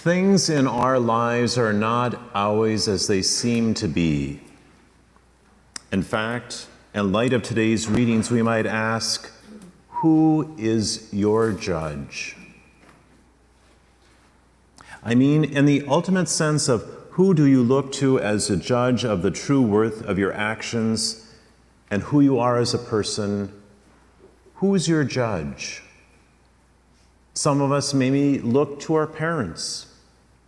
Things in our lives are not always as they seem to be. In fact, in light of today's readings, we might ask, who is your judge? I mean, in the ultimate sense of who do you look to as a judge of the true worth of your actions and who you are as a person? Who's your judge? Some of us maybe look to our parents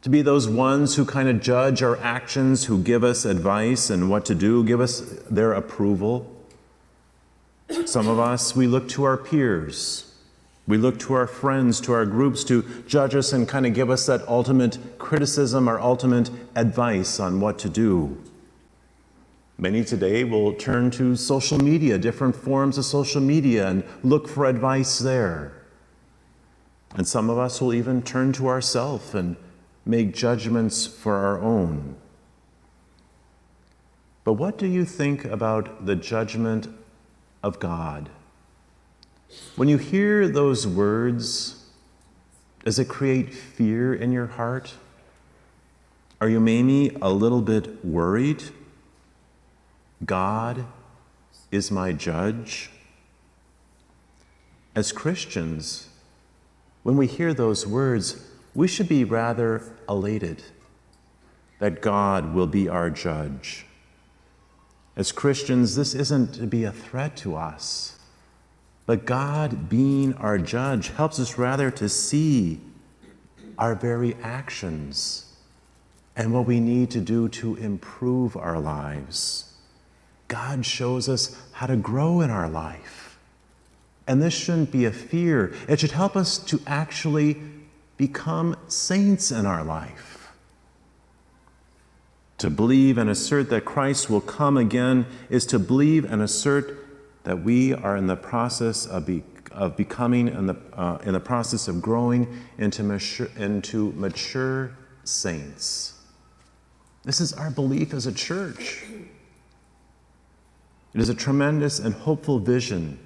to be those ones who kind of judge our actions, who give us advice and what to do, give us their approval. Some of us, we look to our peers. We look to our friends, to our groups to judge us and kind of give us that ultimate criticism, our ultimate advice on what to do. Many today will turn to social media, different forms of social media, and look for advice there. And some of us will even turn to ourselves and make judgments for our own. But what do you think about the judgment of God? When you hear those words, does it create fear in your heart? Are you maybe a little bit worried? God is my judge? As Christians, when we hear those words, we should be rather elated that God will be our judge. As Christians, this isn't to be a threat to us, but God being our judge helps us rather to see our very actions and what we need to do to improve our lives. God shows us how to grow in our life. And this shouldn't be a fear. It should help us to actually become saints in our life. To believe and assert that Christ will come again is to believe and assert that we are in the process of becoming, in the process of growing into mature saints. This is our belief as a church. It is a tremendous and hopeful vision.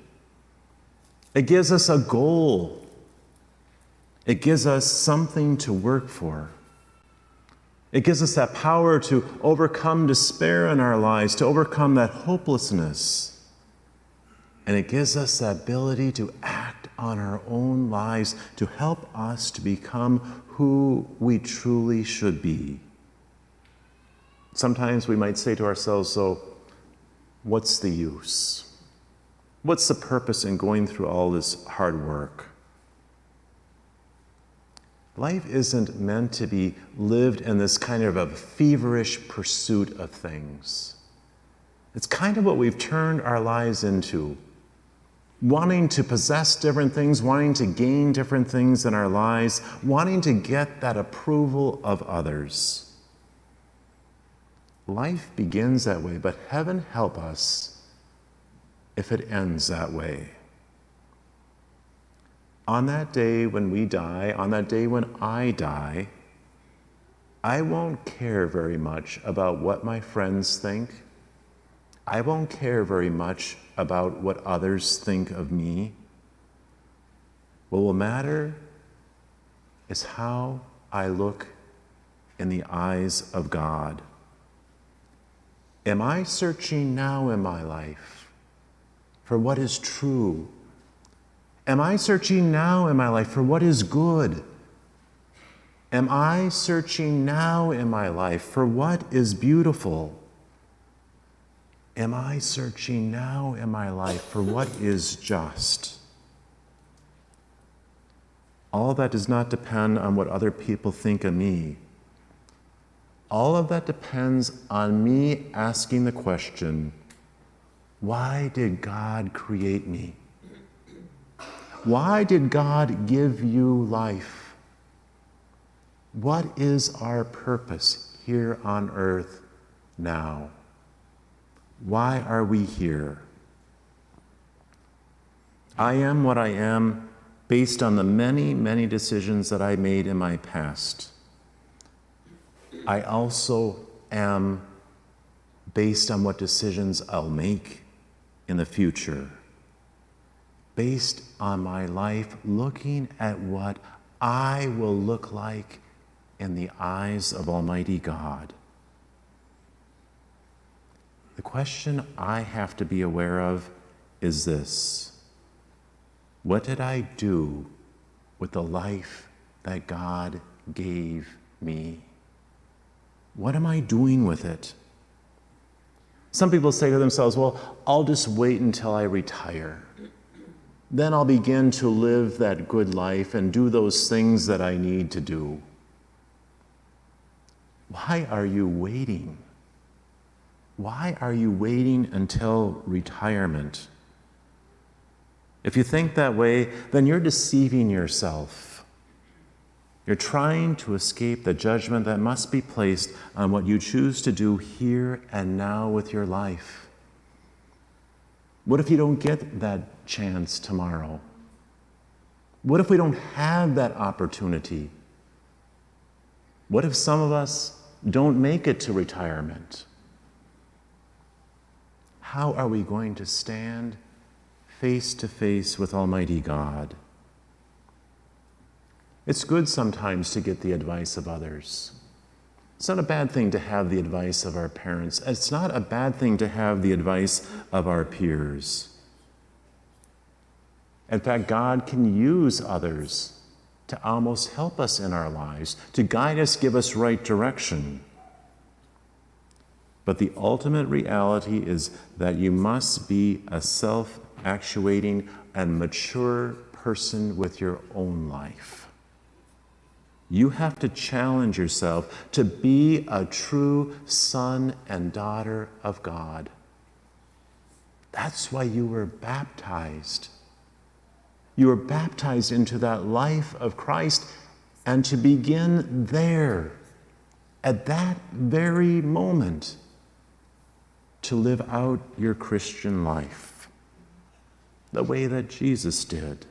It gives us a goal. It gives us something to work for. It gives us that power to overcome despair in our lives, to overcome that hopelessness. And it gives us the ability to act on our own lives to help us to become who we truly should be. Sometimes we might say to ourselves, so what's the use? What's the purpose in going through all this hard work? Life isn't meant to be lived in this kind of a feverish pursuit of things. It's kind of what we've turned our lives into. Wanting to possess different things, wanting to gain different things in our lives, wanting to get that approval of others. Life begins that way, but heaven help us if it ends that way. On that day when we die, on that day when I die, I won't care very much about what my friends think. I won't care very much about what others think of me. What will matter is how I look in the eyes of God. Am I searching now in my life for what is true? Am I searching now in my life for what is good? Am I searching now in my life for what is beautiful? Am I searching now in my life for what is just? All that does not depend on what other people think of me. All of that depends on me asking the question, why did God create me? Why did God give you life? What is our purpose here on earth now? Why are we here? I am what I am based on the many, many decisions that I made in my past. I also am based on what decisions I'll make in the future. Based on my life looking at what I will look like in the eyes of Almighty God? The question I have to be aware of is this: what did I do with the life that God gave me? What am I doing with it? Some people say to themselves, well, I'll just wait until I retire. Then I'll begin to live that good life and do those things that I need to do. Why are you waiting? Why are you waiting until retirement? If you think that way, then you're deceiving yourself. You're trying to escape the judgment that must be placed on what you choose to do here and now with your life. What if you don't get that chance tomorrow? What if we don't have that opportunity? What if some of us don't make it to retirement? How are we going to stand face to face with Almighty God? It's good sometimes to get the advice of others. It's not a bad thing to have the advice of our parents. It's not a bad thing to have the advice of our peers. In fact, God can use others to almost help us in our lives, to guide us, give us right direction. But the ultimate reality is that you must be a self-actuating and mature person with your own life. You have to challenge yourself to be a true son and daughter of God. That's why you were baptized. You were baptized into that life of Christ, and to begin there, at that very moment, to live out your Christian life the way that Jesus did.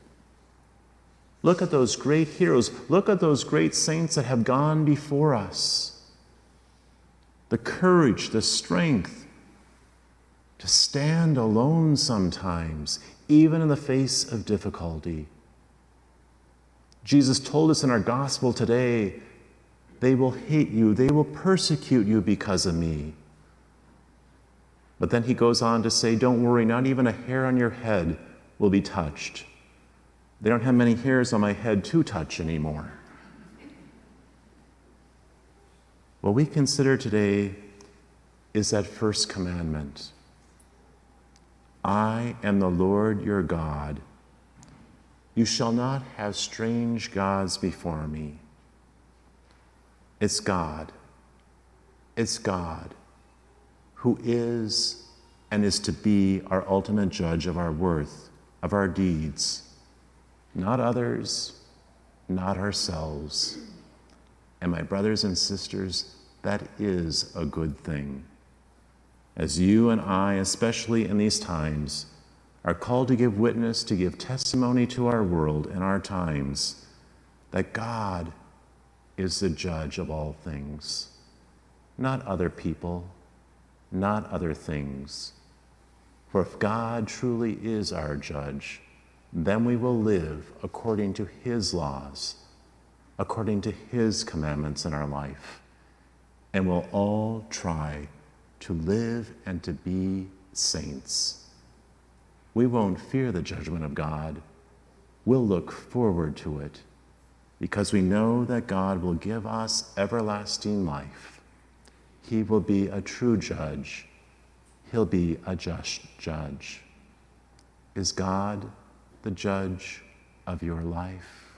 Look at those great heroes. Look at those great saints that have gone before us. The courage, the strength to stand alone sometimes, even in the face of difficulty. Jesus told us in our gospel today, they will hate you, they will persecute you because of me. But then he goes on to say, don't worry, not even a hair on your head will be touched. They don't have many hairs on my head to touch anymore. What we consider today is that first commandment. I am the Lord your God. You shall not have strange gods before me. It's God. It's God who is and is to be our ultimate judge of our worth, of our deeds. Not others, not ourselves. And my brothers and sisters, that is a good thing. As you and I, especially in these times, are called to give witness, to give testimony to our world and our times, that God is the judge of all things, not other people, not other things. For if God truly is our judge, then we will live according to his laws, according to his commandments in our life, and we'll all try to live and to be saints. We won't fear the judgment of God. We'll look forward to it because we know that God will give us everlasting life. He will be a true judge. He'll be a just judge. Is God the judge of your life?